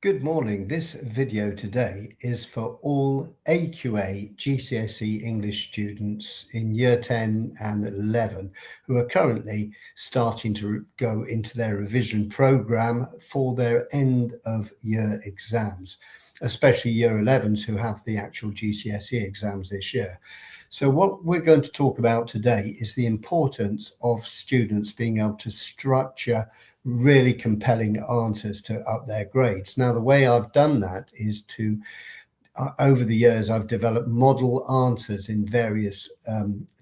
Good morning. This video today is for all AQA GCSE English students in Year 10 and 11 who are currently starting to go into their revision programme for their end of year exams, especially Year 11s who have the actual GCSE exams this year. So what we're going to talk about today is the importance of students being able to structure really compelling answers to up their grades. Now, the way I've done that is to, over the years, I've developed model answers in various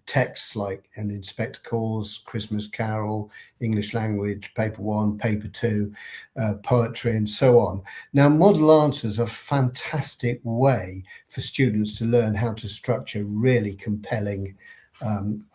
texts like an Inspector Calls, Christmas Carol, English Language, Paper 1, Paper 2, poetry, and so on. Now, model answers are a fantastic way for students to learn how to structure really compelling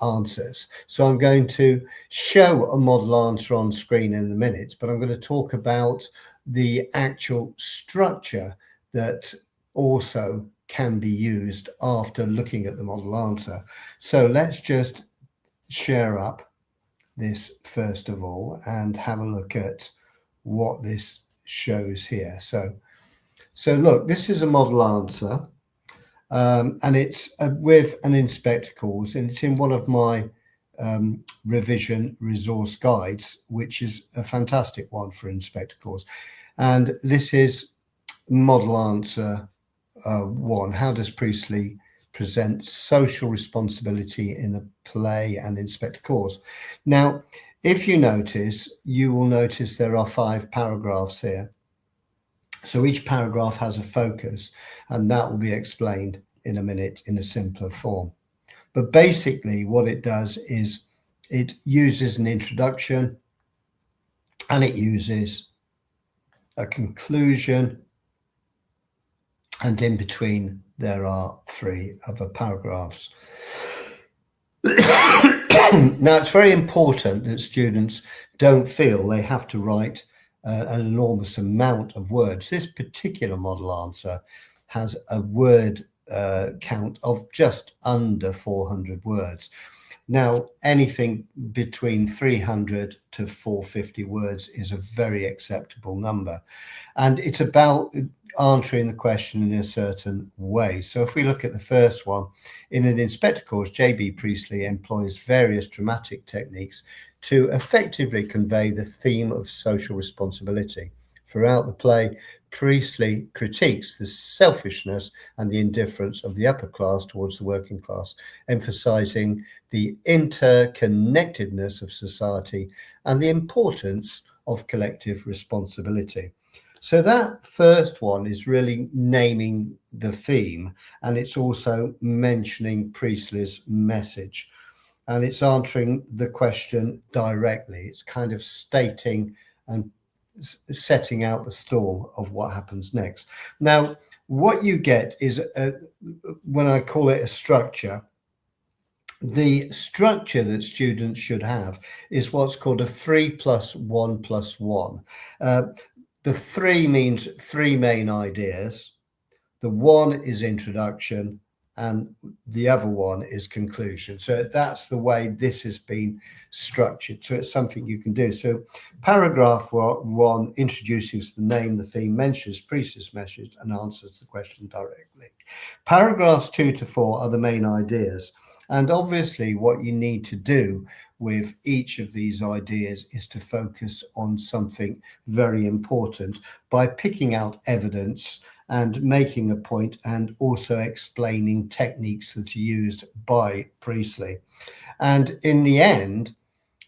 answers. So I'm going to show a model answer on screen in a minute, but I'm going to talk about the actual structure that also can be used after looking at the model answer. So let's just share up this first of all and have a look at what this shows here. So look, this is a model answer. And it's with an Inspector Calls, and it's in one of my revision resource guides, which is a fantastic one for Inspector Calls. And this is model answer 1. How does Priestley present social responsibility in the play and Inspector Calls? Now, if you notice, you will notice there are 5 paragraphs here. So each paragraph has a focus, and that will be explained in a minute in a simpler form. But basically what it does is it uses an introduction and it uses a conclusion, and in between there are 3 other paragraphs. Now, it's very important that students don't feel they have to write an enormous amount of words. This particular model answer has a word count of just under 400 words. Now, anything between 300 to 450 words is a very acceptable number. And it's about answering the question in a certain way. So if we look at the first one, in an Inspector Calls, J.B. Priestley employs various dramatic techniques to effectively convey the theme of social responsibility. Throughout the play, Priestley critiques the selfishness and the indifference of the upper class towards the working class, emphasizing the interconnectedness of society and the importance of collective responsibility. So that first one is really naming the theme, and it's also mentioning Priestley's message. And it's answering the question directly. It's kind of stating and setting out the stall of what happens next. Now, what you get is, when I call it a structure, the structure that students should have is what's called a 3 + 1 + 1. The 3 means 3 main ideas. The 1 is introduction, and the other one is conclusion. So that's the way this has been structured. So it's something you can do. So paragraph 1 introduces the name, the theme, mentions Priestley's message, and answers the question directly. Paragraphs 2 to 4 are the main ideas. And obviously what you need to do with each of these ideas is to focus on something very important by picking out evidence and making a point, and also explaining techniques that are used by Priestley. And in the end,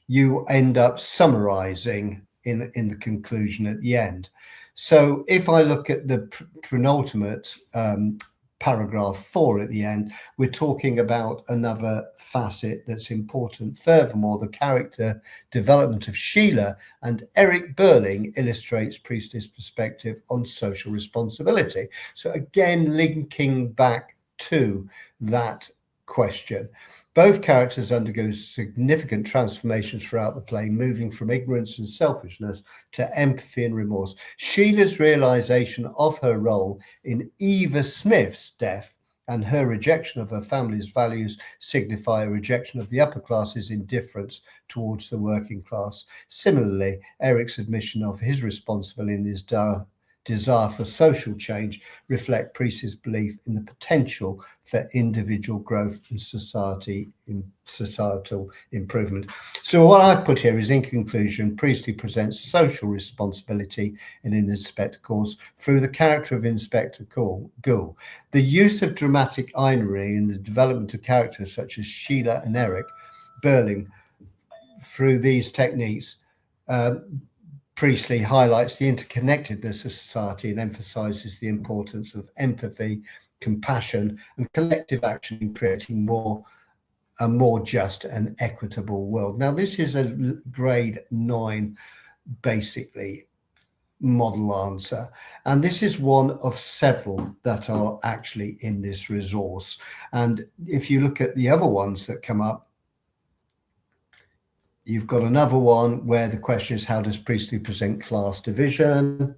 you end up summarizing in the conclusion at the end. So if I look at the penultimate paragraph 4 at the end, we're talking about another facet that's important. Furthermore, the character development of Sheila and Eric Burling illustrates Priestley's perspective on social responsibility. So again, linking back to that question. Both characters undergo significant transformations throughout the play, moving from ignorance and selfishness to empathy and remorse. Sheila's realization of her role in Eva Smith's death and her rejection of her family's values signify a rejection of the upper class's indifference towards the working class. Similarly, Eric's admission of his responsibility in his desire for social change reflect Priestley's belief in the potential for individual growth and societal improvement. So what I've put here is, in conclusion, Priestley presents social responsibility in Inspector Calls through the character of Inspector Gould. The use of dramatic irony in the development of characters such as Sheila and Eric Burling. Through these techniques, Priestley highlights the interconnectedness of society and emphasizes the importance of empathy, compassion, and collective action in creating a more just and equitable world. Now, this is a grade 9, basically, model answer, and this is one of several that are actually in this resource. And if you look at the other ones that come up, you've got another one where the question is, how does Priestley present class division?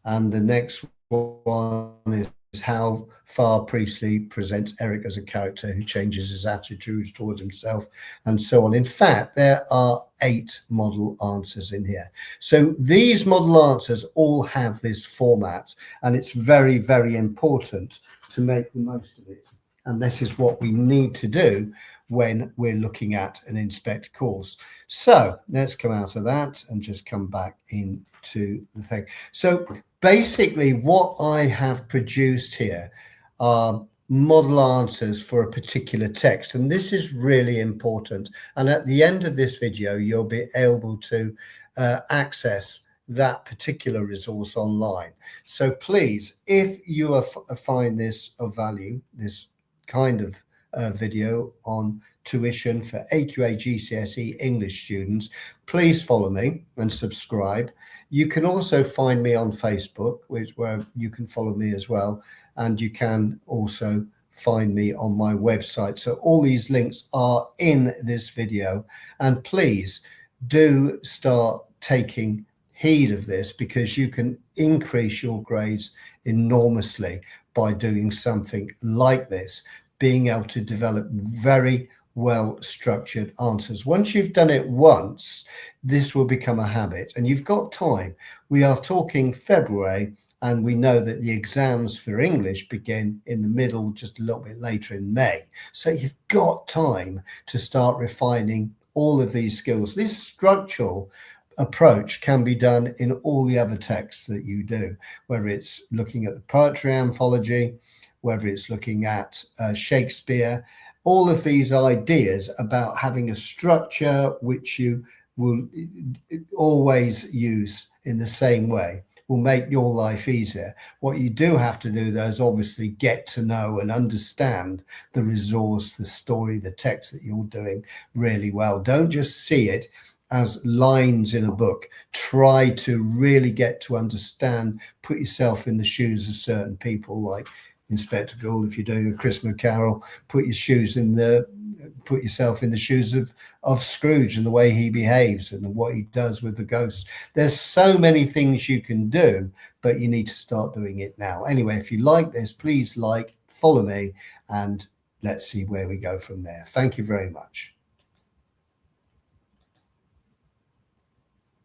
And the next one is how far Priestley presents Eric as a character who changes his attitudes towards himself, and so on. In fact, there are 8 model answers in here. So these model answers all have this format, and it's very, very important to make the most of it. And this is what we need to do when we're looking at an Inspect course. So let's come out of that and just come back into the thing. So basically what I have produced here are model answers for a particular text, and this is really important. And at the end of this video, you'll be able to access that particular resource online. So please, if you find this of value, this kind of video on tuition for AQA GCSE English students, please follow me and subscribe. You can also find me on Facebook, where you can follow me as well, and you can also find me on my website. So all these links are in this video, and please do start taking heed of this, because you can increase your grades enormously by doing something like this, being able to develop very well structured answers. Once you've done it once, this will become a habit, and you've got time. We are talking February, and we know that the exams for English begin in the middle, just a little bit later in May. So you've got time to start refining all of these skills. This structural approach can be done in all the other texts that you do, whether it's looking at the poetry anthology, whether it's looking at Shakespeare. All of these ideas about having a structure which you will always use in the same way will make your life easier. What you do have to do, though, is obviously get to know and understand the resource, the story, the text that you're doing really well. Don't just see it as lines in a book. Try to really get to understand, put yourself in the shoes of certain people, like Inspector Gould. If you're doing a Christmas Carol, put yourself in the shoes of Scrooge and the way he behaves and what he does with the ghosts. There's so many things you can do, but you need to start doing it now. Anyway, if you like this, please follow me, and let's see where we go from there. Thank you very much.